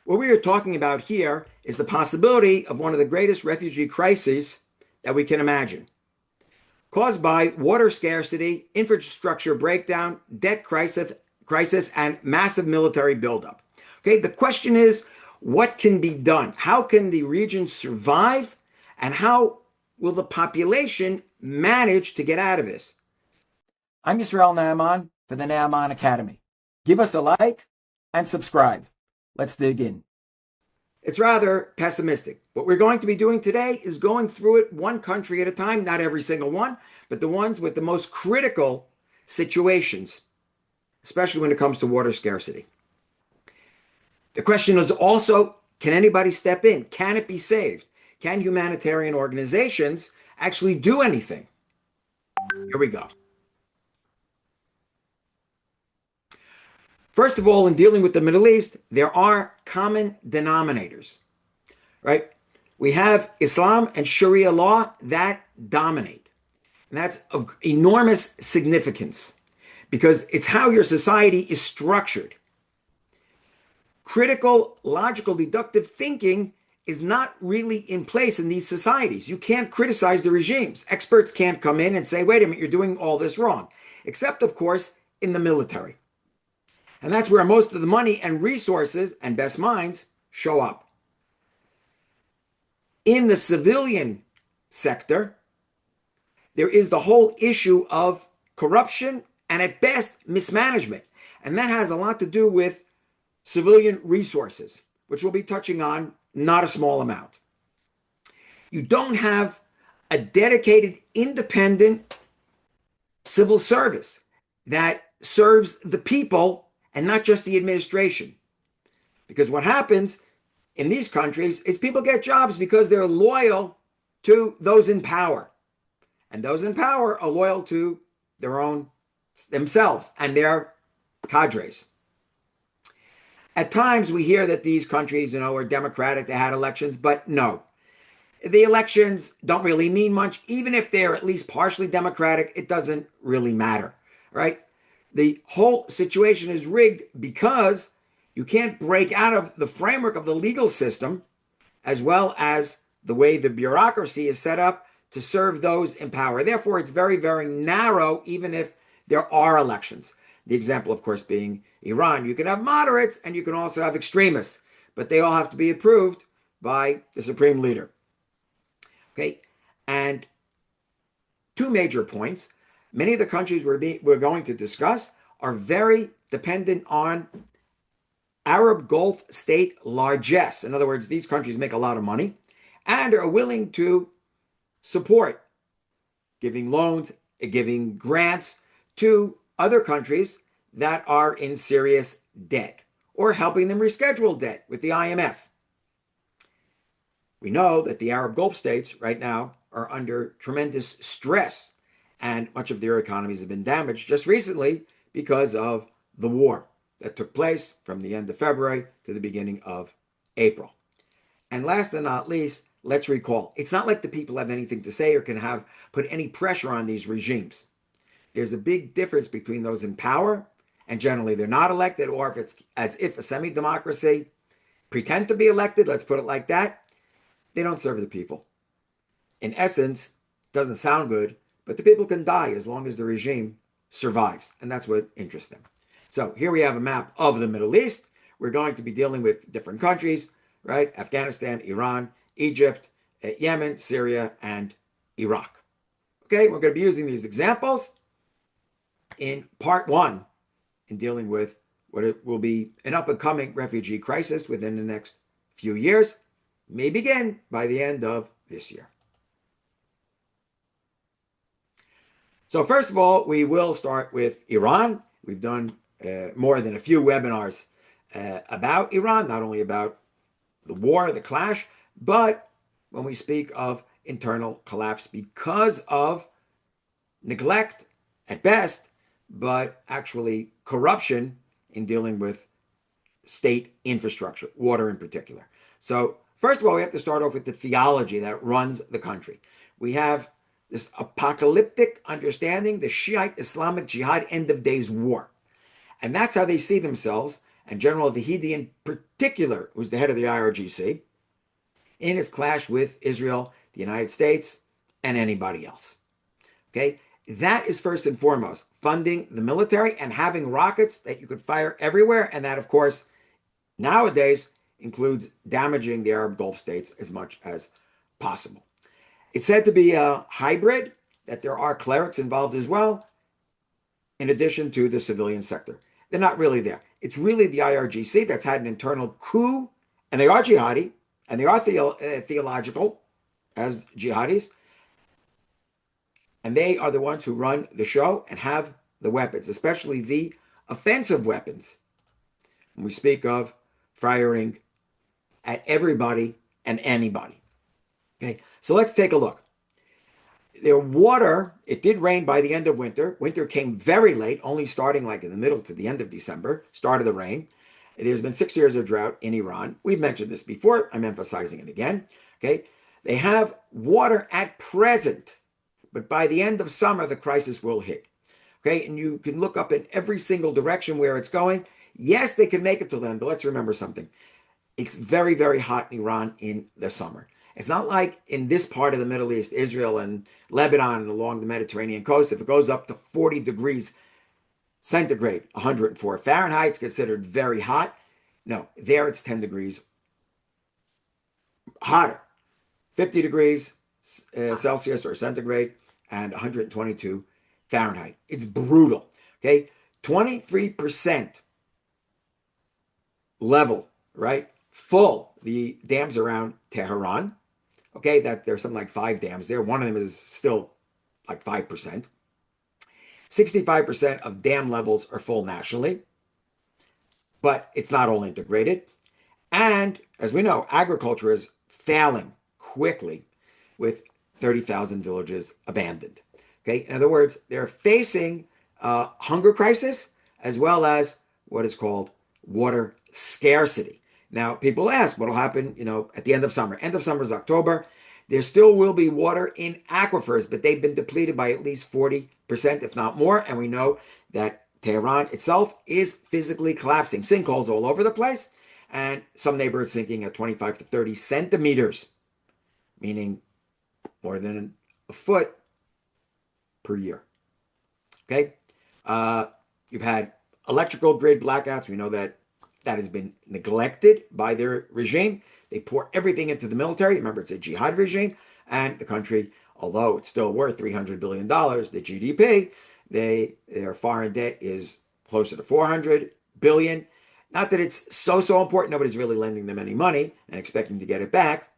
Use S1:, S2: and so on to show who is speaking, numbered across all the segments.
S1: What we are talking about here is the possibility of one of the greatest refugee crises that we can imagine, caused by water scarcity, infrastructure breakdown, debt crisis, and massive military buildup. Okay, the question is, what can be done? How can the region survive? And how will the population manage to get out of this? I'm Yisrael Naaman for the Naaman Academy. Give us a like and subscribe. Let's dig in. It's rather pessimistic. What we're going to be doing today is going through it one country at a time, not every single one, but the ones with the most critical situations, especially when it comes to water scarcity. The question is also, can anybody step in? Can it be saved? Can humanitarian organizations actually do anything? Here we go. First of all, in dealing with the Middle East, there are common denominators, right? We have Islam and Sharia law that dominate. And that's of enormous significance because it's how your society is structured. Critical, logical, deductive thinking is not really in place in these societies. You can't criticize the regimes. Experts can't come in and say, wait a minute, you're doing all this wrong, except, of course, in the military. And that's where most of the money and resources and best minds show up. In the civilian sector, there is the whole issue of corruption and at best mismanagement. And that has a lot to do with civilian resources, which we'll be touching on not a small amount. You don't have a dedicated, independent civil service that serves the people and not just the administration. Because what happens in these countries is people get jobs because they're loyal to those in power. And those in power are loyal to themselves and their cadres. At times we hear that these countries, are democratic, they had elections, but no. The elections don't really mean much. Even if they're at least partially democratic, it doesn't really matter, right? The whole situation is rigged because you can't break out of the framework of the legal system as well as the way the bureaucracy is set up to serve those in power. Therefore, it's very, very narrow, even if there are elections. The example, of course, being Iran. You can have moderates and you can also have extremists, but they all have to be approved by the supreme leader. Okay, and two major points. Many of the countries we're going to discuss are very dependent on Arab Gulf state largesse. In other words, these countries make a lot of money and are willing to support, giving loans, giving grants to other countries that are in serious debt or helping them reschedule debt with the IMF. We know that the Arab Gulf states right now are under tremendous stress, and much of their economies have been damaged just recently because of the war that took place from the end of February to the beginning of April. And last and not least, let's recall, it's not like the people have anything to say or can put any pressure on these regimes. There's a big difference between those in power, and generally they're not elected, or if it's as if a semi-democracy pretend to be elected, let's put it like that, they don't serve the people. In essence, it doesn't sound good, but the people can die as long as the regime survives. And that's what interests them. So here we have a map of the Middle East. We're going to be dealing with different countries, right? Afghanistan, Iran, Egypt, Yemen, Syria, and Iraq. Okay, we're going to be using these examples in part one in dealing with what it will be an up-and-coming refugee crisis within the next few years, may begin by the end of this year. So first of all, we will start with Iran. We've done more than a few webinars about Iran, not only about the war, the clash, but when we speak of internal collapse because of neglect at best, but actually corruption in dealing with state infrastructure, water in particular. So first of all, we have to start off with the theology that runs the country. We have this apocalyptic understanding, the Shiite Islamic Jihad end of days war. And that's how they see themselves and General Vahidi in particular, who's the head of the IRGC, in his clash with Israel, the United States, and anybody else. Okay? That is first and foremost funding the military and having rockets that you could fire everywhere. And that, of course, nowadays includes damaging the Arab Gulf states as much as possible. It's said to be a hybrid, that there are clerics involved as well, in addition to the civilian sector. They're not really there. It's really the IRGC that's had an internal coup, and they are jihadi, and they are theological as jihadis, and they are the ones who run the show and have the weapons, especially the offensive weapons. When we speak of firing at everybody and anybody. Okay, so let's take a look. Their water, it did rain by the end of winter. Winter came very late, only starting like in the middle to the end of December, started the rain. There's been 6 years of drought in Iran. We've mentioned this before. I'm emphasizing it again. Okay, they have water at present, but by the end of summer, the crisis will hit. Okay, and you can look up in every single direction where it's going. Yes, they can make it till then, but let's remember something. It's very, very hot in Iran in the summer. It's not like in this part of the Middle East, Israel and Lebanon and along the Mediterranean coast. If it goes up to 40 degrees centigrade, 104 Fahrenheit, it's considered very hot. No, there it's 10 degrees hotter. 50 degrees Celsius or centigrade and 122 Fahrenheit. It's brutal. Okay, 23% level, right? Full, the dams around Tehran. Okay, that there's something like 5 dams there. One of them is still like 5%. 65% of dam levels are full nationally, but it's not all integrated. And as we know, agriculture is failing quickly with 30,000 villages abandoned. Okay, in other words, they're facing a hunger crisis as well as what is called water scarcity. Now, people ask what will happen, at the end of summer. End of summer is October. There still will be water in aquifers, but they've been depleted by at least 40%, if not more. And we know that Tehran itself is physically collapsing. Sinkholes all over the place. And some neighborhoods sinking at 25 to 30 centimeters, meaning more than a foot per year. Okay? You've had electrical grid blackouts. We know that has been neglected by their regime. They pour everything into the military. Remember, it's a jihad regime. And the country, although it's still worth $300 billion, the GDP, their foreign debt is closer to $400 billion. Not that it's so important. Nobody's really lending them any money and expecting to get it back.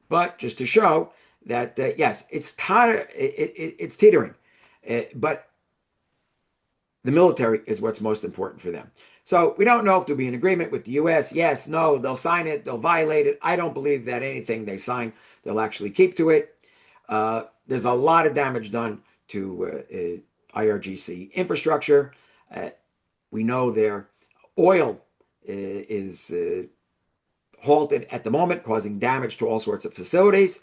S1: But just to show that, yes, it's teetering. But the military is what's most important for them. So we don't know if there'll be an agreement with the U.S. Yes, no, they'll sign it, they'll violate it. I don't believe that anything they sign, they'll actually keep to it. There's a lot of damage done to IRGC infrastructure. We know their oil is halted at the moment, causing damage to all sorts of facilities,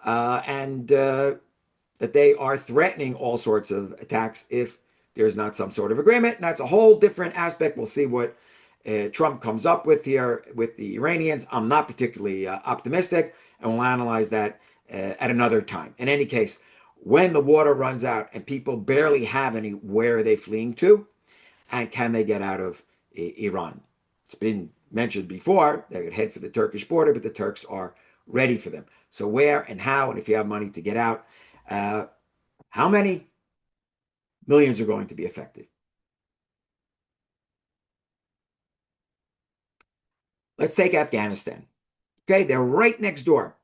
S1: and that they are threatening all sorts of attacks if there's not some sort of agreement. And that's a whole different aspect. We'll see what Trump comes up with here with the Iranians. I'm not particularly optimistic, and we'll analyze that at another time. In any case, when the water runs out and people barely have any, where are they fleeing to? And can they get out of Iran? It's been mentioned before, they could head for the Turkish border, but the Turks are ready for them. So where and how, and if you have money to get out, how many millions are going to be affected? Let's take Afghanistan. Okay, they're right next door,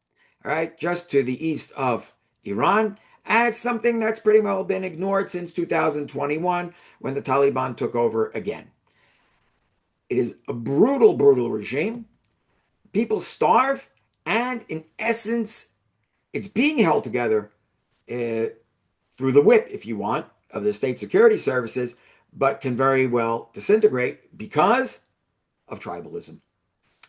S1: all right, just to the east of Iran. And it's something that's pretty well been ignored since 2021 when the Taliban took over again. It is a brutal, brutal regime. People starve, and in essence, it's being held together through the whip, if you want, of the state security services, but can very well disintegrate because of tribalism.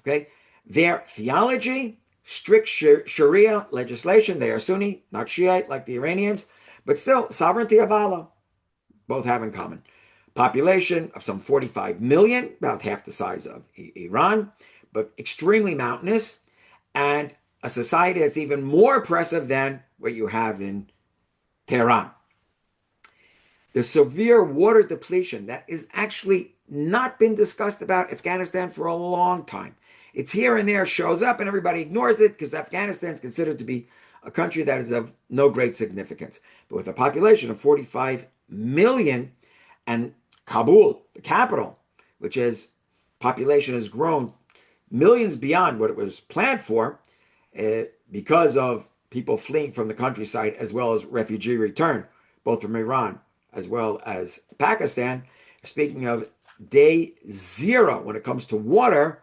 S1: Okay? Their theology, strict Sharia legislation, they are Sunni, not Shiite like the Iranians, but still sovereignty of Allah, both have in common. Population of some 45 million, about half the size of Iran, but extremely mountainous, and a society that's even more oppressive than what you have in Tehran. The severe water depletion that is actually not been discussed about Afghanistan for a long time. It's here and there, shows up, and everybody ignores it because Afghanistan is considered to be a country that is of no great significance. But with a population of 45 million, and Kabul, the capital, which is population has grown millions beyond what it was planned for because of people fleeing from the countryside as well as refugee return, both from Iran as well as Pakistan. Speaking of day zero when it comes to water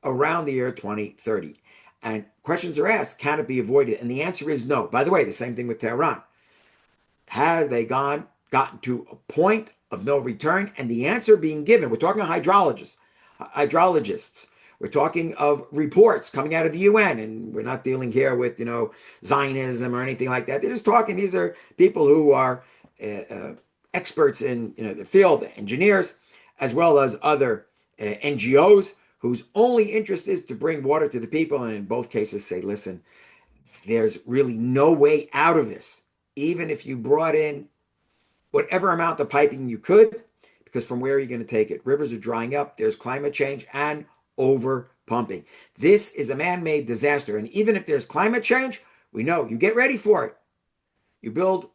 S1: around the year 2030. And questions are asked, can it be avoided? And the answer is no. By the way, the same thing with Tehran. Have they gotten to a point of no return? And the answer being given, we're talking hydrologists. We're talking of reports coming out of the UN, and we're not dealing here with, Zionism or anything like that. They're just talking, these are people who are experts in the field, engineers, as well as other NGOs whose only interest is to bring water to the people, and in both cases say, listen, there's really no way out of this, even if you brought in whatever amount of piping you could, because from where are you going to take it? Rivers are drying up, there's climate change, and over pumping. This is a man-made disaster, and even if there's climate change, we know you get ready for it. You build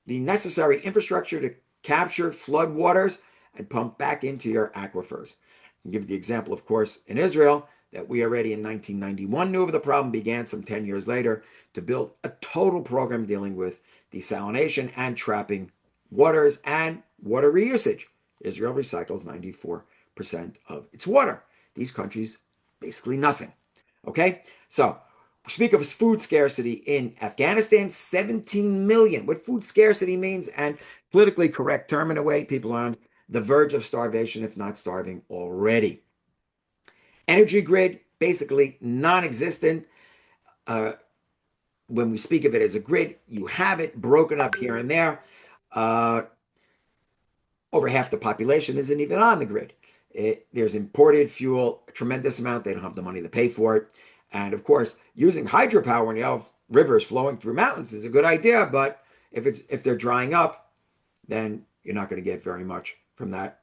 S1: the necessary infrastructure to capture flood waters and pump back into your aquifers. I'll give the example, of course, in Israel, that we already in 1991 knew of the problem, began some 10 years later to build a total program dealing with desalination and trapping waters and water reusage. Israel recycles 94% of its water. These countries, basically nothing. Okay? So, we speak of food scarcity in Afghanistan, 17 million. What food scarcity means, and politically correct term in a way, people are on the verge of starvation, if not starving already. Energy grid, basically non-existent. When we speak of it as a grid, you have it broken up here and there. Over half the population isn't even on the grid. There's imported fuel, a tremendous amount. They don't have the money to pay for it. And of course, using hydropower when you have rivers flowing through mountains is a good idea, but if they're drying up, then you're not going to get very much from that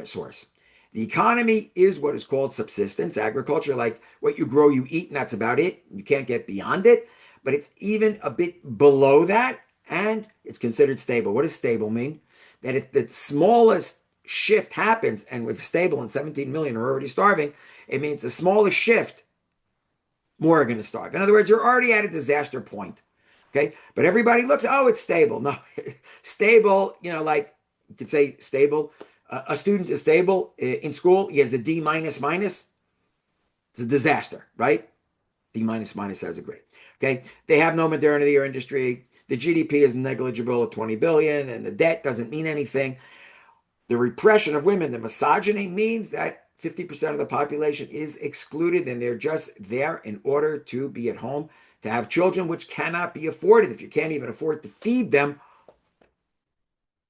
S1: source. The economy is what is called subsistence agriculture, like what you grow, you eat, and that's about it. You can't get beyond it, but it's even a bit below that, and it's considered stable. What does stable mean? That if the smallest shift happens, and with stable and 17 million are already starving, it means the smallest shift, more are going to starve. In other words, you're already at a disaster point. Okay, but everybody looks, oh, it's stable. No, stable, like you could say stable. A student is stable in school. He has a D minus minus. It's a disaster, right? D minus minus has a grade. Okay, they have no modernity or industry. The GDP is negligible at 20 billion, and the debt doesn't mean anything. The repression of women, the misogyny means that 50% of the population is excluded, and they're just there in order to be at home, to have children, which cannot be afforded. If you can't even afford to feed them,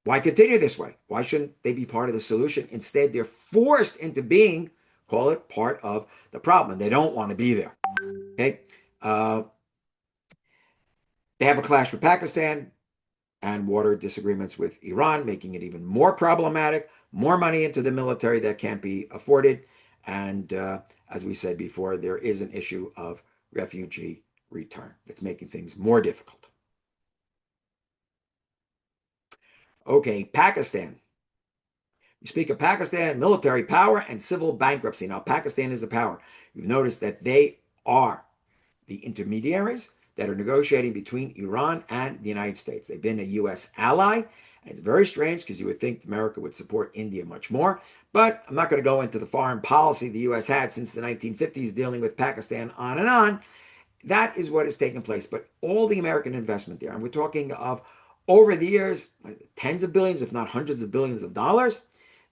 S1: why continue this way? Why shouldn't they be part of the solution? Instead, they're forced into being, call it, part of the problem, and they don't want to be there. Okay? They have a clash with Pakistan and water disagreements with Iran, making it even more problematic, more money into the military that can't be afforded. And as we said before, there is an issue of refugee return that's making things more difficult. Okay, Pakistan. We speak of Pakistan, military power and civil bankruptcy. Now, Pakistan is the power. You've noticed that they are the intermediaries that are negotiating between Iran and the United States. They've been a U.S. ally. And it's very strange because you would think America would support India much more. But I'm not going to go into the foreign policy the U.S. had since the 1950s dealing with Pakistan on and on. That is what has taken place. But all the American investment there, and we're talking of over the years, tens of billions, if not hundreds of billions of dollars,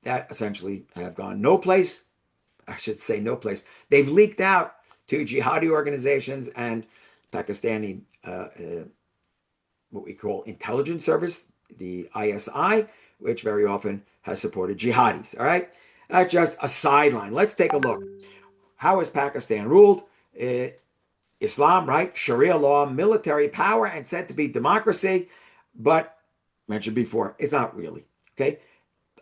S1: that essentially have gone no place. I should say no place. They've leaked out to jihadi organizations and Pakistani, what we call intelligence service, the ISI, which very often has supported jihadis. All right, that's just a sideline. Let's take a look. How is Pakistan ruled? Uh, Islam, right? Sharia law, military power, and said to be democracy, but mentioned before, it's not really. Okay,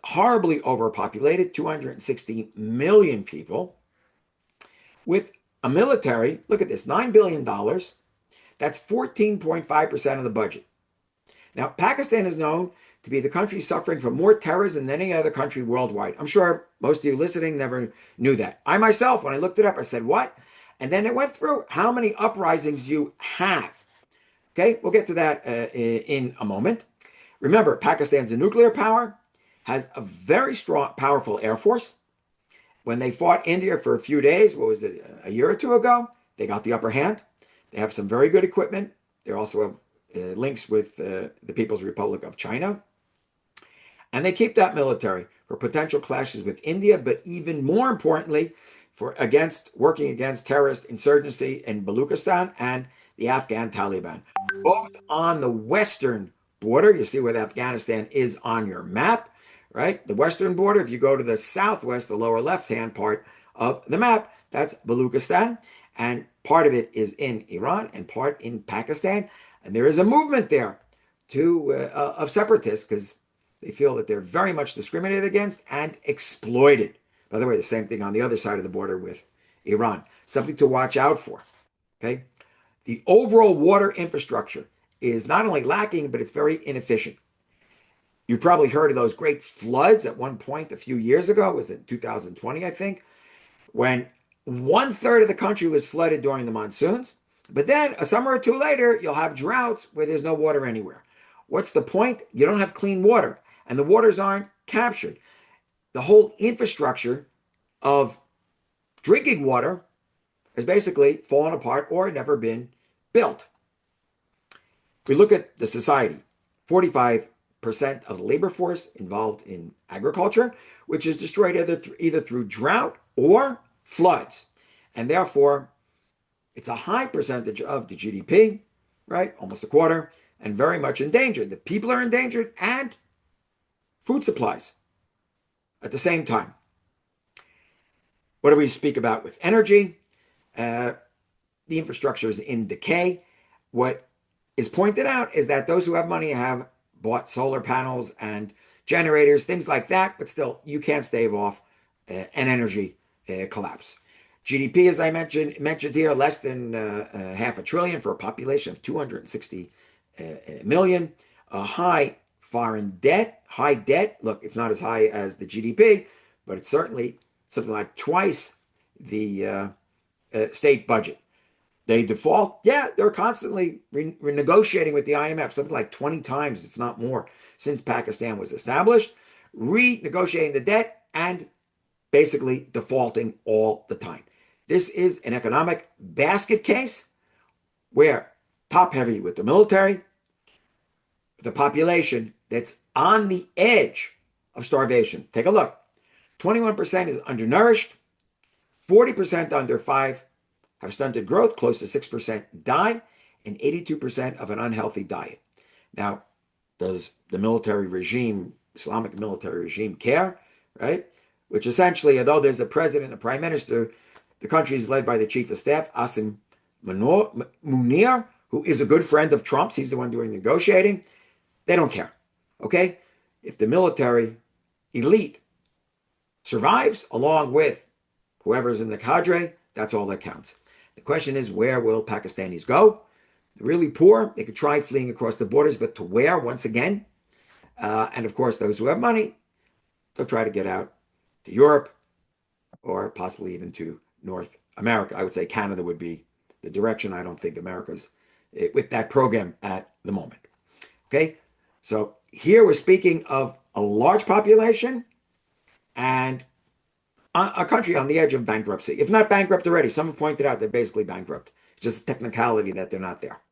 S1: horribly overpopulated, 260 million people, with a military. Look at this, $9 billion. That's 14.5% of the budget. Now, Pakistan is known to be the country suffering from more terrorism than any other country worldwide. I'm sure most of you listening never knew that. I myself, when I looked it up, I said, what? And then it went through how many uprisings you have. Okay, we'll get to that in a moment. Remember, Pakistan's a nuclear power, has a very strong, powerful air force. When they fought India for a few days, what was it, a year or two ago, they got the upper hand. They have some very good equipment. They also have links with the People's Republic of China. And they keep that military for potential clashes with India, but even more importantly, for working against terrorist insurgency in Baluchistan and the Afghan Taliban, both on the western border. You see where Afghanistan is on your map, right? The western border. If you go to the southwest, the lower left-hand part of the map, that's Baluchistan, and part of it is in Iran and part in Pakistan. And there is a movement there of separatists because they feel that they're very much discriminated against and exploited. By the way, the same thing on the other side of the border with Iran. Something to watch out for. Okay, the overall water infrastructure is not only lacking, but it's very inefficient. You've probably heard of those great floods at one point a few years ago. It was in 2020, I think, when 1/3 of the country was flooded during the monsoons. But then a summer or two later, you'll have droughts where there's no water anywhere. What's the point? You don't have clean water, and the waters aren't captured. The whole infrastructure of drinking water has basically fallen apart or never been built. We look at the society, 45% of the labor force involved in agriculture, which is destroyed either through drought or floods. And therefore, it's a high percentage of the GDP, right? Almost a quarter, and very much endangered. The people are endangered and food supplies at the same time. What do we speak about with energy? The infrastructure is in decay. What is pointed out is that those who have money have bought solar panels and generators, things like that, but still, you can't stave off an energy collapse. GDP, as I mentioned here, less than half a trillion for a population of 260 million. High foreign debt, high debt. Look, it's not as high as the GDP, but it's certainly something like twice the state budget. They default. Yeah, they're constantly renegotiating with the IMF, something like 20 times, if not more, since Pakistan was established, renegotiating the debt and basically defaulting all the time. This is an economic basket case where top heavy with the military, the population that's on the edge of starvation. Take a look. 21% is undernourished, 40% under 5 have stunted growth, close to 6% die, and 82% of an unhealthy diet. Now, does the military regime, Islamic military regime, care? Right? Which essentially, although there's a president and a prime minister, the country is led by the chief of staff, Asim Munir, who is a good friend of Trump's. He's the one doing negotiating. They don't care. Okay? If the military elite survives along with whoever's in the cadre, that's all that counts. The question is, where will Pakistanis go? The really poor, they could try fleeing across the borders, but to where, once again? And of course, those who have money, they'll try to get out to Europe or possibly even to North America. I would say Canada would be the direction. I don't think America's with that program at the moment. Okay, so here we're speaking of a large population and a country on the edge of bankruptcy. If not bankrupt already, some have pointed out they're basically bankrupt. It's just a technicality that they're not there.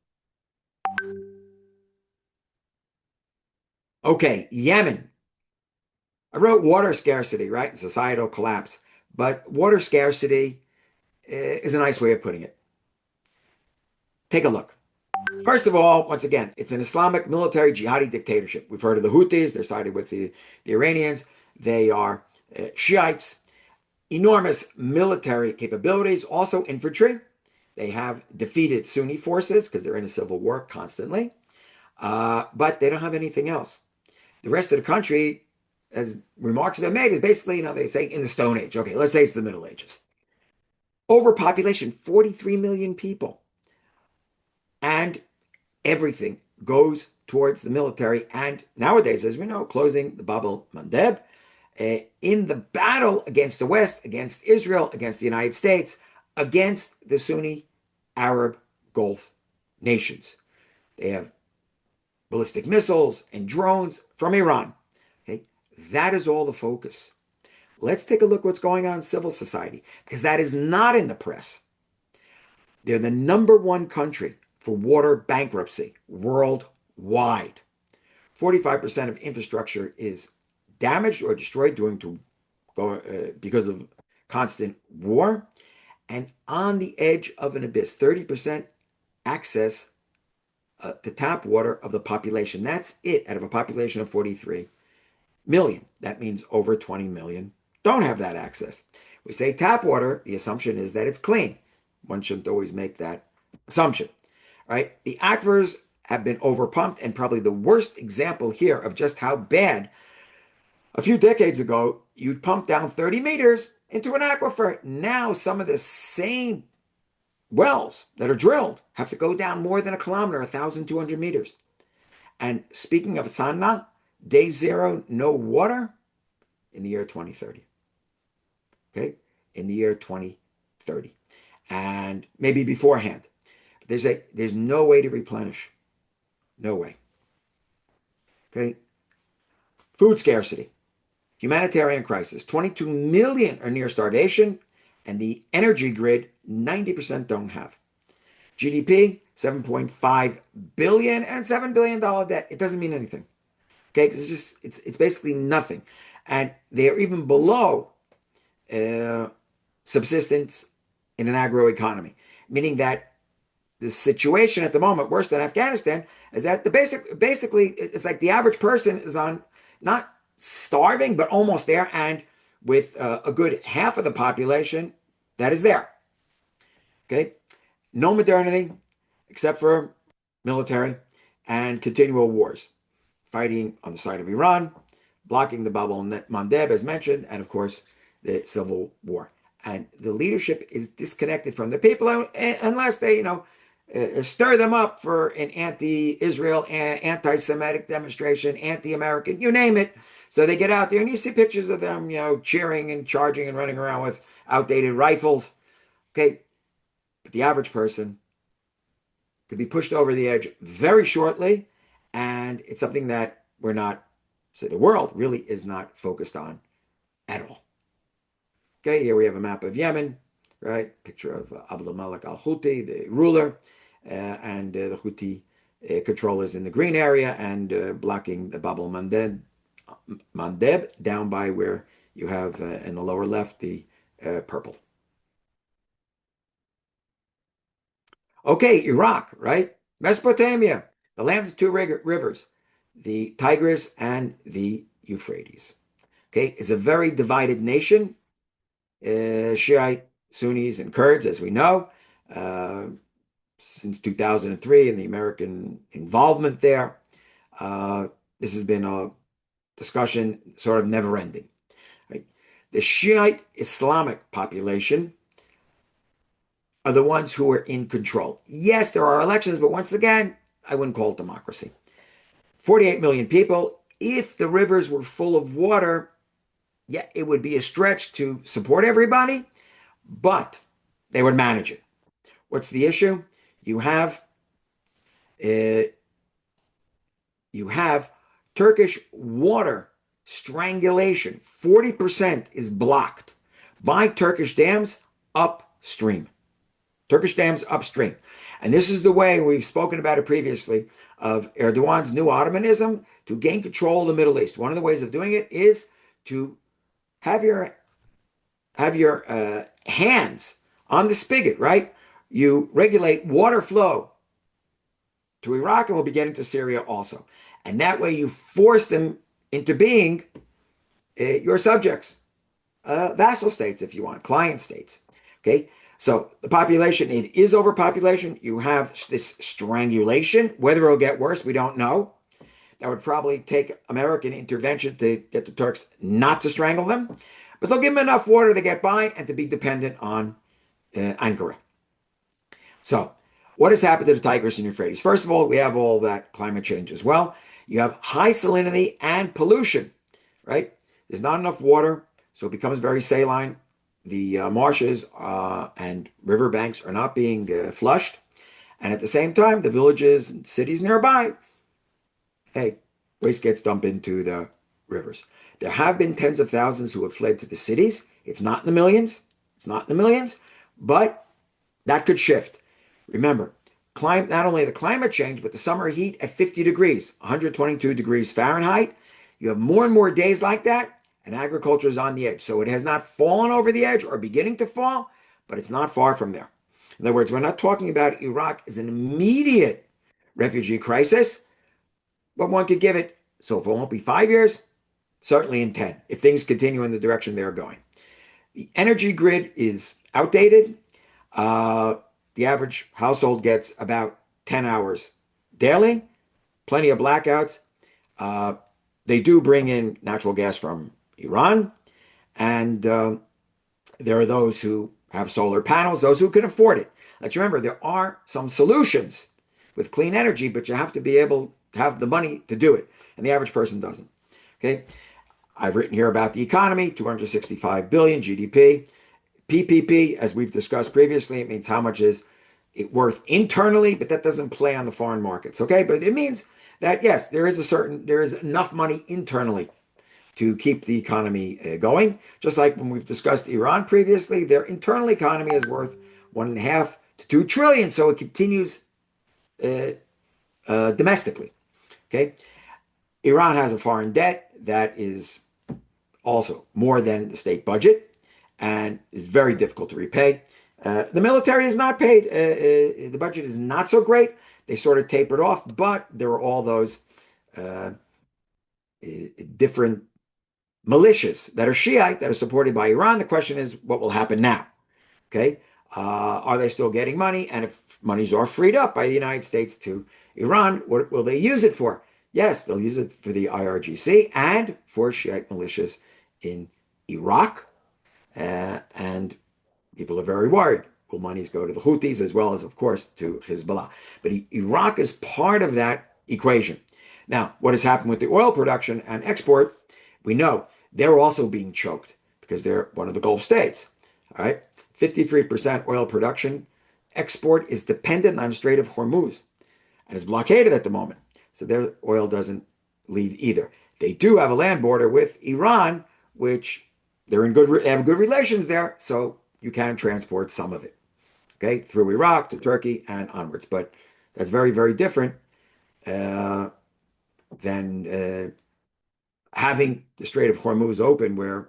S1: Okay, Yemen. I wrote water scarcity, right? And societal collapse. But water scarcity is a nice way of putting it. Take a look. First of all, once again, it's an Islamic military jihadi dictatorship. We've heard of the Houthis. They're sided with the Iranians. They are Shiites. Enormous military capabilities, also infantry. They have defeated Sunni forces because they're in a civil war constantly, but they don't have anything else. The rest of the country, as remarks have been made, is basically, they say in the Stone Age. Okay, let's say it's the Middle Ages. Overpopulation, 43 million people. And everything goes towards the military. And nowadays, as we know, closing the Bab el-Mandeb, in the battle against the West, against Israel, against the United States, against the Sunni Arab Gulf nations. They have ballistic missiles and drones from Iran. Okay, that is all the focus. Let's take a look what's going on in civil society, because that is not in the press. They're the number one country for water bankruptcy worldwide. 45% of infrastructure is damaged or destroyed because of constant war. And on the edge of an abyss, 30% access to tap water of the population. That's it out of a population of 43 million. That means over 20 million don't have that access. We say tap water, the assumption is that it's clean. One shouldn't always make that assumption, right? The aquifers have been overpumped, and probably the worst example here of just how bad, a few decades ago, you'd pump down 30 meters into an aquifer. Now some of the same wells that are drilled have to go down more than a kilometer, 1,200 meters. And speaking of Sanna, day zero, no water in the year 2030. Okay, in the year 2030, and maybe beforehand. There's no way to replenish, no way. Okay, food scarcity, humanitarian crisis. 22 million are near starvation, and the energy grid 90% don't have. GDP 7.5 billion and $7 billion debt. It doesn't mean anything. Okay, because it's basically nothing, and they're even below subsistence in an agroeconomy, meaning that the situation at the moment, worse than Afghanistan, is that basically it's like the average person is on not starving, but almost there, and with a good half of the population that is there. Okay, no modernity except for military and continual wars, fighting on the side of Iran, blocking the Bab el-Mandeb, as mentioned, and of course, the civil war. And the leadership is disconnected from the people unless they, stir them up for an anti-Israel, anti-Semitic demonstration, anti-American, you name it. So they get out there and you see pictures of them, cheering and charging and running around with outdated rifles. Okay. But the average person could be pushed over the edge very shortly. And it's something that the world really is not focused on at all. Okay, here we have a map of Yemen, right? Picture of Abdul Malik al-Houthi, the ruler, and the Houthi controllers in the green area and blocking the Bab el-Mandeb down by where you have in the lower left the purple. Okay, Iraq, right? Mesopotamia, the land of two rivers, the Tigris and the Euphrates. Okay, it's a very divided nation. Shiite, Sunnis, and Kurds, as we know, since 2003 and the American involvement there. This has been a discussion sort of never ending. Right? The Shiite Islamic population are the ones who are in control. Yes, there are elections, but once again, I wouldn't call it democracy. 48 million people. If the rivers were full of water, yeah, it would be a stretch to support everybody, but they would manage it. What's the issue? You have Turkish water strangulation. 40% is blocked by Turkish dams upstream. Turkish dams upstream. And this is the way, we've spoken about it previously, of Erdogan's new Ottomanism to gain control of the Middle East. One of the ways of doing it is to have your hands on the spigot, right? You regulate water flow to Iraq and will be getting to Syria also. And that way you force them into being your subjects, vassal states, if you want, client states. Okay. So the population, it is overpopulation. You have this strangulation. Whether it'll get worse, we don't know. That would probably take American intervention to get the Turks not to strangle them. But they'll give them enough water to get by and to be dependent on Ankara. So what has happened to the Tigris and Euphrates? First of all, we have all that climate change as well. You have high salinity and pollution, right? There's not enough water, so it becomes very saline. The marshes and riverbanks are not being flushed. And at the same time, the villages and cities nearby, hey, waste gets dumped into the rivers. There have been tens of thousands who have fled to the cities. It's not in the millions. It's not in the millions, but that could shift. Remember, not only the climate change, but the summer heat at 50 degrees, 122 degrees Fahrenheit. You have more and more days like that, and agriculture is on the edge. So it has not fallen over the edge or beginning to fall, but it's not far from there. In other words, we're not talking about Iraq as an immediate refugee crisis, but one could give it, so if it won't be 5 years, certainly in 10, if things continue in the direction they're going. The energy grid is outdated. The average household gets about 10 hours daily, plenty of blackouts. They do bring in natural gas from Iran, and there are those who have solar panels, those who can afford it. Let's remember, there are some solutions with clean energy, but you have to be able to have the money to do it, and the average person doesn't. Okay, I've written here about the economy, 265 billion GDP. PPP, as we've discussed previously, it means how much is it worth internally, but that doesn't play on the foreign markets. Okay, but it means that yes, there is enough money internally to keep the economy going. Just like when we've discussed Iran previously, their internal economy is worth 1.5 to 2 trillion, so it continues domestically. Okay, Iran has a foreign debt that is also more than the state budget and is very difficult to repay. The military is not paid. The budget is not so great. They sort of tapered off, but there are all those different militias that are Shiite that are supported by Iran. The question is, what will happen now? Okay, are they still getting money? And if monies are freed up by the United States to Iran, what will they use it for? Yes, they'll use it for the IRGC and for Shiite militias in Iraq. And people are very worried. Will monies go to the Houthis as well as, of course, to Hezbollah? But Iraq is part of that equation. Now, what has happened with the oil production and export? We know they're also being choked because they're one of the Gulf states. All right, 53% oil production. Export is dependent on the Strait of Hormuz and is blockaded at the moment. So their oil doesn't leave either. They do have a land border with Iran, which they have good relations there, so you can transport some of it, okay, through Iraq to Turkey and onwards. But that's very, very different than having the Strait of Hormuz open, where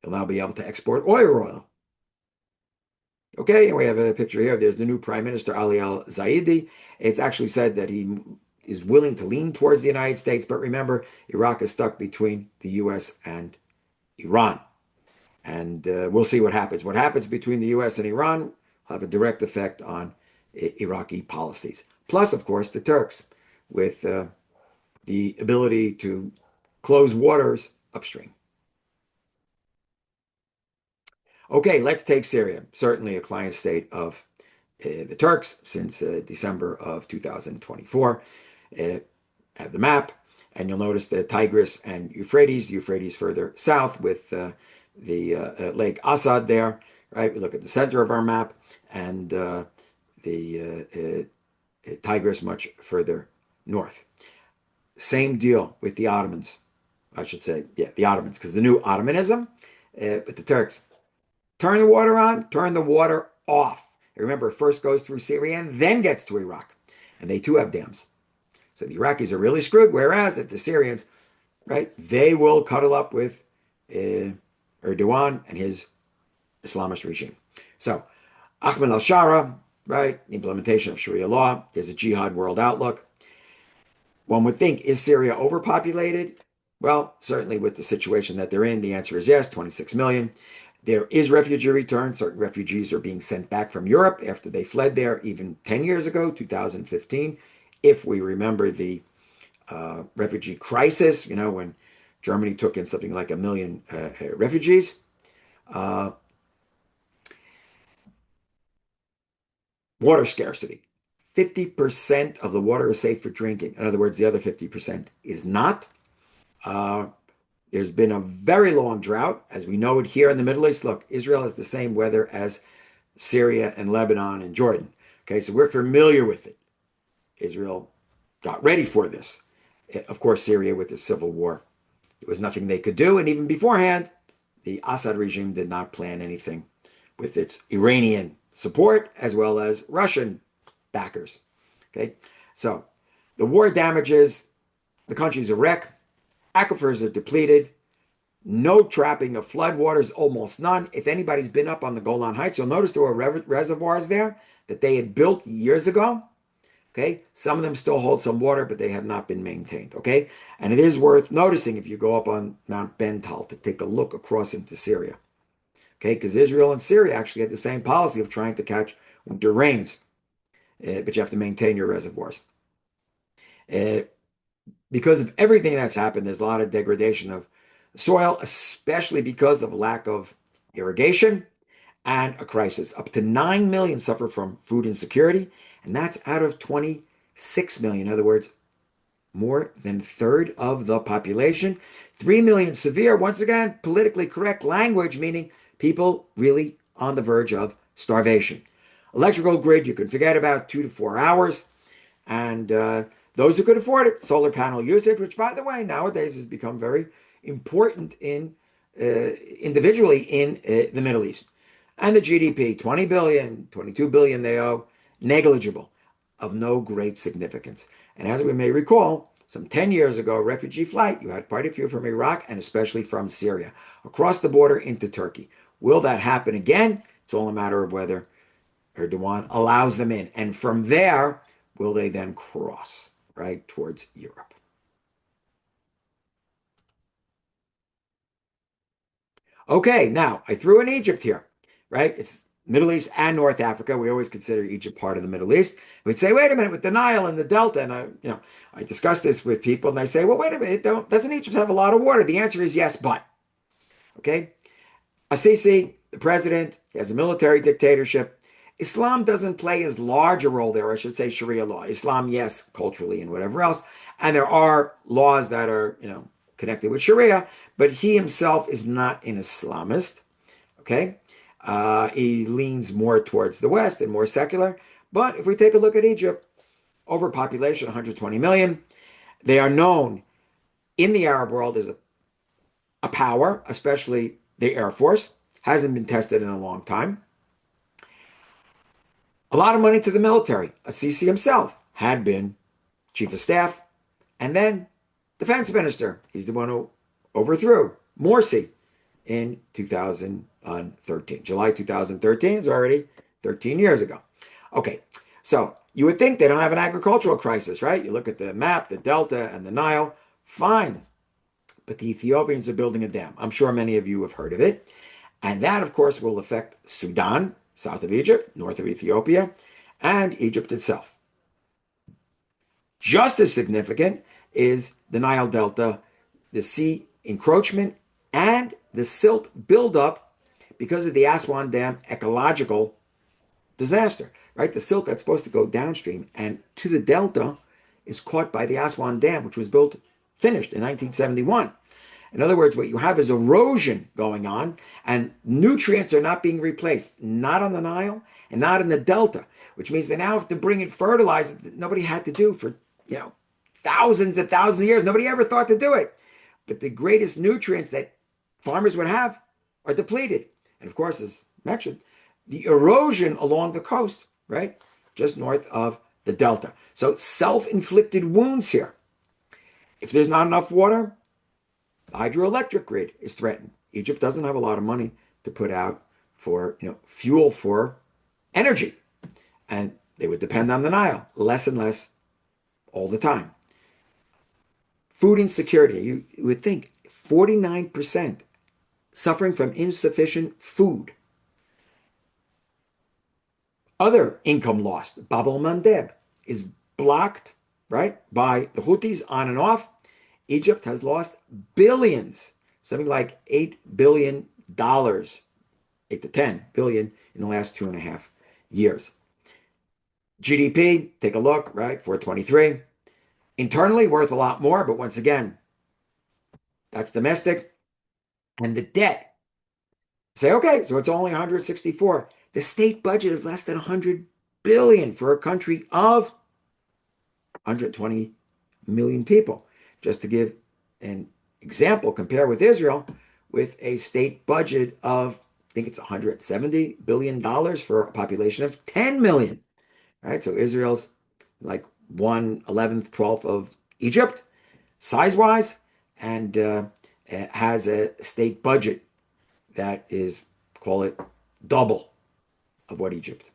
S1: they'll now be able to export oil. Okay, and we have a picture here. There's the new Prime Minister, Ali al-Zaidi. It's actually said that he is willing to lean towards the United States, but remember, Iraq is stuck between the U.S. and Iran. And we'll see what happens. What happens between the U.S. and Iran will have a direct effect on Iraqi policies. Plus, of course, the Turks, with the ability to close waters upstream. Okay, let's take Syria. Certainly a client state of the Turks since December of 2024. Have the map, and you'll notice the Tigris and Euphrates, the Euphrates further south with the Lake Assad there, right? We look at the center of our map, and the Tigris much further north. Same deal with the Ottomans, I should say. Yeah, the Ottomans, because the new Ottomanism, but the Turks. Turn the water on, turn the water off. Remember, it first goes through Syria and then gets to Iraq. And they too have dams. So the Iraqis are really screwed, whereas if the Syrians, right, they will cuddle up with Erdogan and his Islamist regime. So Ahmed al-Shara, right, the implementation of Sharia law, there's a jihad world outlook. One would think, is Syria overpopulated? Well, certainly with the situation that they're in, the answer is yes, 26 million. There is refugee return. Certain refugees are being sent back from Europe after they fled there even 10 years ago, 2015. If we remember the refugee crisis, when Germany took in something like a million refugees. Uh, Water scarcity. 50% of the water is safe for drinking. In other words, the other 50% is not. Uh, there's been a very long drought, as we know it here in the Middle East. Look, Israel has the same weather as Syria and Lebanon and Jordan. Okay, so we're familiar with it. Israel got ready for this. Of course, Syria with the civil war, there was nothing they could do. And even beforehand, the Assad regime did not plan anything with its Iranian support as well as Russian backers. Okay, so the war damages the country's a wreck. Aquifers are depleted. No trapping of floodwaters, almost none. If anybody's been up on the Golan Heights, you'll notice there were reservoirs there that they had built years ago. Okay, some of them still hold some water, but they have not been maintained. Okay, and it is worth noticing if you go up on Mount Bental to take a look across into Syria. Okay, because Israel and Syria actually had the same policy of trying to catch winter rains, but you have to maintain your reservoirs. Uh, because of everything that's happened, there's a lot of degradation of soil, especially because of lack of irrigation and a crisis. Up to 9 million suffer from food insecurity, and that's out of 26 million. In other words, more than a third of the population. 3 million severe, once again, politically correct language, meaning people really on the verge of starvation. Electrical grid, you can forget about 2 to 4 hours. And those who could afford it, solar panel usage, which, by the way, nowadays has become very important in individually in the Middle East. And the GDP, 20 billion, 22 billion they owe, negligible, of no great significance. And as we may recall, some 10 years ago, a refugee flight, you had quite a few from Iraq and especially from Syria, across the border into Turkey. Will that happen again? It's all a matter of whether Erdogan allows them in. And from there, will they then cross right towards Europe? Okay, now I threw in Egypt here, right? It's Middle East and North Africa. We always consider Egypt part of the Middle East. We'd say, wait a minute, with the Nile and the Delta, and I discuss this with people, and they say, well, wait a minute, doesn't Egypt have a lot of water? The answer is yes, but okay, Assisi, the president, he has a military dictatorship. Islam doesn't play as large a role there, I should say Sharia law. Islam, yes, culturally and whatever else. And there are laws that are, connected with Sharia, but he himself is not an Islamist. Okay. He leans more towards the West and more secular. But if we take a look at Egypt, overpopulation, 120 million. They are known in the Arab world as a power, especially the Air Force. Hasn't been tested in a long time. A lot of money to the military. Assisi himself had been chief of staff and then defense minister. He's the one who overthrew Morsi in 2013. July 2013 is already 13 years ago. Okay, so you would think they don't have an agricultural crisis, right? You look at the map, the Delta and the Nile, fine. But the Ethiopians are building a dam. I'm sure many of you have heard of it. And that, of course, will affect Sudan, south of Egypt, north of Ethiopia, and Egypt itself. Just as significant is the Nile Delta, the sea encroachment, and the silt buildup because of the Aswan Dam ecological disaster, right? The silt that's supposed to go downstream and to the delta is caught by the Aswan Dam, which was finished in 1971. In other words, what you have is erosion going on, and nutrients are not being replaced, not on the Nile and not in the Delta, which means they now have to bring in fertilizer that nobody had to do for, thousands and thousands of years. Nobody ever thought to do it. But the greatest nutrients that farmers would have are depleted. And of course, as mentioned, the erosion along the coast, right, just north of the Delta. So self-inflicted wounds here. If there's not enough water, the hydroelectric grid is threatened. Egypt doesn't have a lot of money to put out for fuel for energy, and they would depend on the Nile less and less all the time. Food insecurity. You would think 49% suffering from insufficient food. Other income lost. Bab el-Mandeb is blocked, right, by the Houthis on and off. Egypt has lost billions, something like $8 billion, 8 to 10 billion in the last 2.5 years. GDP, take a look, right, 423. Internally worth a lot more, but once again, that's domestic. And the debt, say, okay, so it's only 164. The state budget is less than 100 billion for a country of 120 million people. Just to give an example, compare with Israel with a state budget of, I think it's $170 billion for a population of 10 million. Right? So Israel's like 1/11th, 12th of Egypt, size-wise, and has a state budget that is, call it, double of what Egypt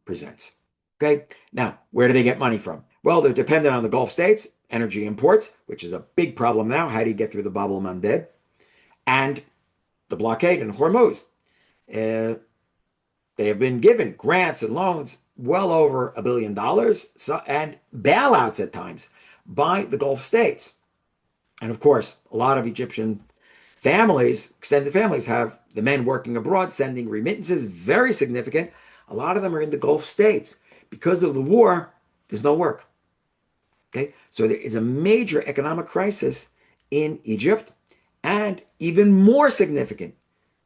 S1: presents. Okay, now, where do they get money from? Well, they're dependent on the Gulf states, energy imports, which is a big problem now. How do you get through the Bab el-Mandeb? And the blockade in Hormuz. They have been given grants and loans well over $1 billion, and bailouts at times by the Gulf states. And of course, a lot of Egyptian families, extended families, have the men working abroad, sending remittances, very significant. A lot of them are in the Gulf states. Because of the war, there's no work. Okay, so there is a major economic crisis in Egypt, and even more significant,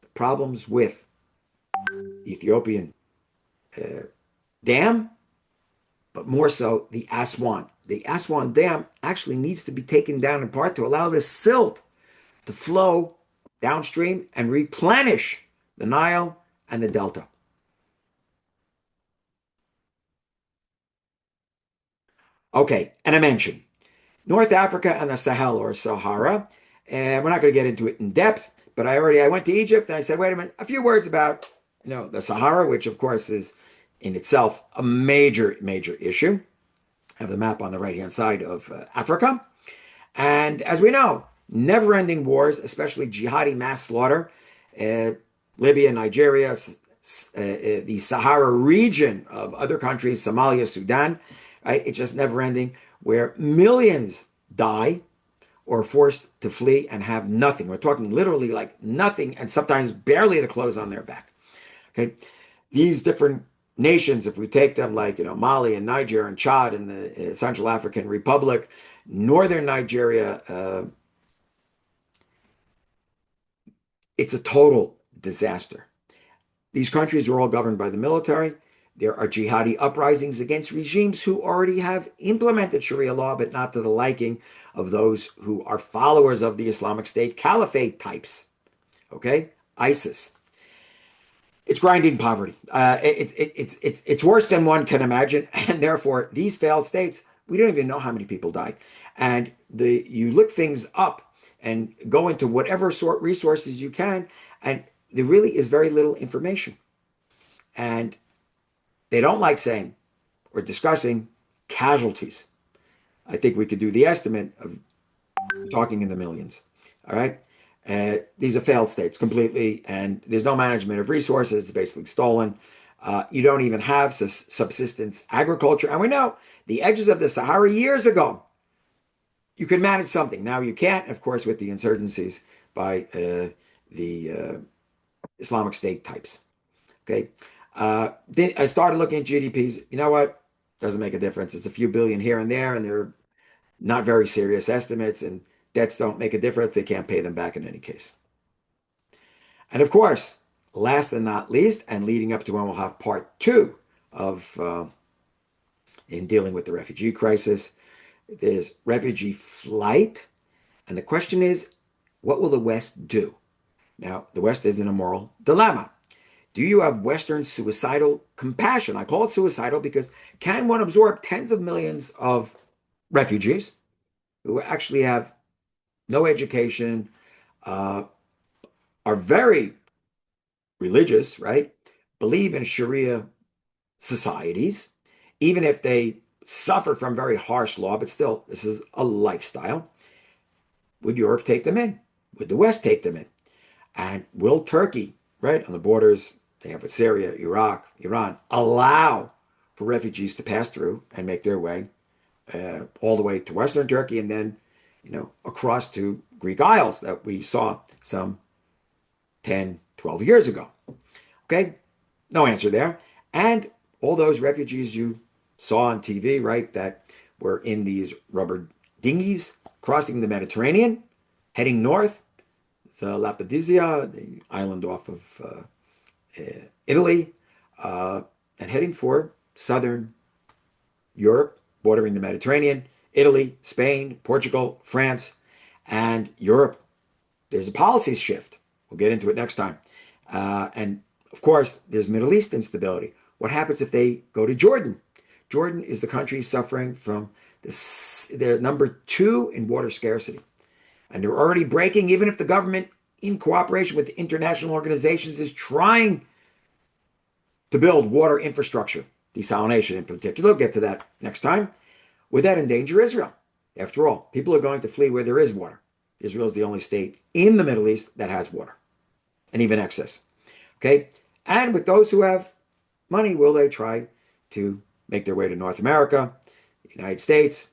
S1: the problems with the Ethiopian dam, but more so the Aswan. The Aswan Dam actually needs to be taken down in part to allow the silt to flow downstream and replenish the Nile and the Delta. Okay, and I mentioned North Africa and the Sahel or Sahara. And we're not going to get into it in depth, but I went to Egypt and I said, wait a minute, a few words about, the Sahara, which of course is in itself a major, major issue. I have the map on the right-hand side of Africa. And as we know, never-ending wars, especially jihadi mass slaughter, Libya, Nigeria, the Sahara region of other countries, Somalia, Sudan, right? It's just never-ending, where millions die or forced to flee and have nothing. We're talking literally like nothing, and sometimes barely the clothes on their back. Okay, these different nations, if we take them like Mali and Niger and Chad and the Central African Republic, northern Nigeria, it's a total disaster. These countries are all governed by the military. There are jihadi uprisings against regimes who already have implemented Sharia law, but not to the liking of those who are followers of the Islamic State caliphate types. Okay, ISIS. It's grinding poverty. It's worse than one can imagine, and therefore these failed states, we don't even know how many people died. And you look things up and go into whatever sort resources you can, and there really is very little information. And they don't like saying or discussing casualties. I think we could do the estimate of talking in the millions. All right. These are failed states completely, and there's no management of resources. It's basically stolen. You don't even have subsistence agriculture. And we know the edges of the Sahara years ago, you could manage something. Now you can't, of course, with the insurgencies by the Islamic State types. Okay. Then I started looking at GDPs. You know what? Doesn't make a difference. It's a few billion here and there, and they're not very serious estimates, and debts don't make a difference. They can't pay them back in any case. And of course, last and not least, and leading up to when we'll have part 2 of in dealing with the refugee crisis, there's refugee flight. And the question is, what will the West do? Now, the West is in a moral dilemma. Do you have Western suicidal compassion? I call it suicidal because can one absorb tens of millions of refugees who actually have no education, are very religious, right? Believe in Sharia societies, even if they suffer from very harsh law, but still, this is a lifestyle. Would Europe take them in? Would the West take them in? And will Turkey, right, on the borders they have with Syria, Iraq, Iran, allow for refugees to pass through and make their way all the way to Western Turkey and then, across to Greek Isles that we saw some 10, 12 years ago? Okay, no answer there. And all those refugees you saw on TV, right, that were in these rubber dinghies crossing the Mediterranean, heading north, the Lampedusa, the island off of Italy, and heading for southern Europe, bordering the Mediterranean, Italy, Spain, Portugal, France, and Europe. There's a policy shift. We'll get into it next time. And of course, there's Middle East instability. What happens if they go to Jordan? Jordan is the country suffering from this. They're number 2 in water scarcity. And they're already breaking, even if the government, in cooperation with international organizations, is trying to build water infrastructure, desalination in particular. We'll get to that next time. Would that endanger Israel? After all, people are going to flee where there is water. Israel is the only state in the Middle East that has water, and even excess. Okay? And with those who have money, will they try to make their way to North America, the United States?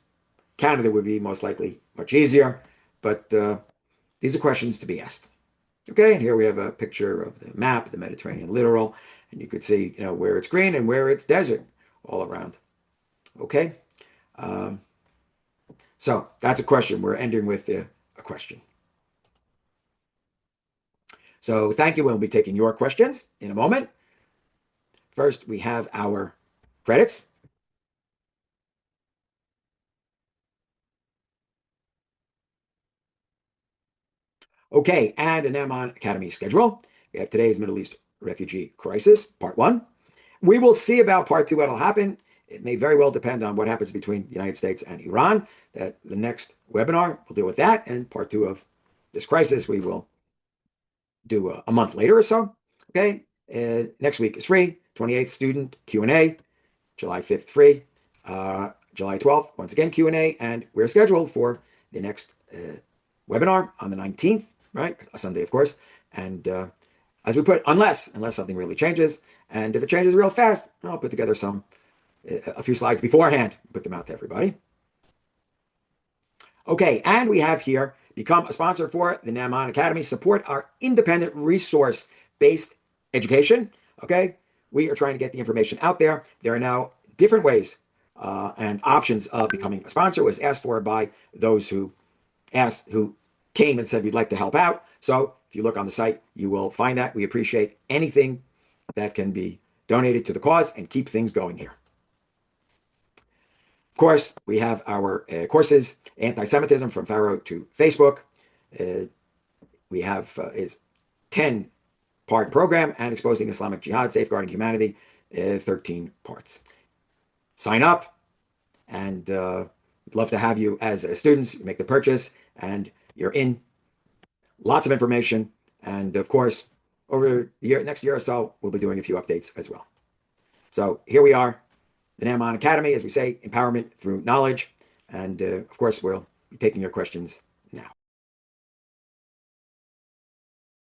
S1: Canada would be most likely much easier, but these are questions to be asked. Okay, and here we have a picture of the map, the Mediterranean littoral, and you could see, where it's green and where it's desert all around. Okay, so that's a question. We're ending with a question. So thank you. We'll be taking your questions in a moment. First, we have our credits. Okay, and an Ammon Academy schedule. We have today's Middle East refugee crisis, part 1. We will see about part 2 what'll happen. It may very well depend on what happens between the United States and Iran. That the next webinar will deal with that, and part 2 of this crisis we will do a month later or so. Okay, next week is free. 28th student Q&A, July 5th free, July 12th once again Q&A, and we're scheduled for the next webinar on the 19th, right? A Sunday, of course. And as we put, unless something really changes, and if it changes real fast, I'll put together a few slides beforehand, put them out to everybody. Okay, and we have here, become a sponsor for the Naaman Academy, support our independent resource-based education. Okay, we are trying to get the information out there. There are now different ways and options of becoming a sponsor. It was asked for by those who came and said we'd like to help out. So if you look on the site, you will find that. We appreciate anything that can be donated to the cause and keep things going here. Of course, we have our courses, Anti-Semitism from Pharaoh to Facebook. We have is 10-part program, and Exposing Islamic Jihad, Safeguarding Humanity, 13 parts. Sign up, and we'd love to have you as students. You make the purchase, and you're in. Lots of information, and of course, over the next year or so, we'll be doing a few updates as well. So here we are, the Naaman Academy, as we say, empowerment through knowledge. And of course, we'll be taking your questions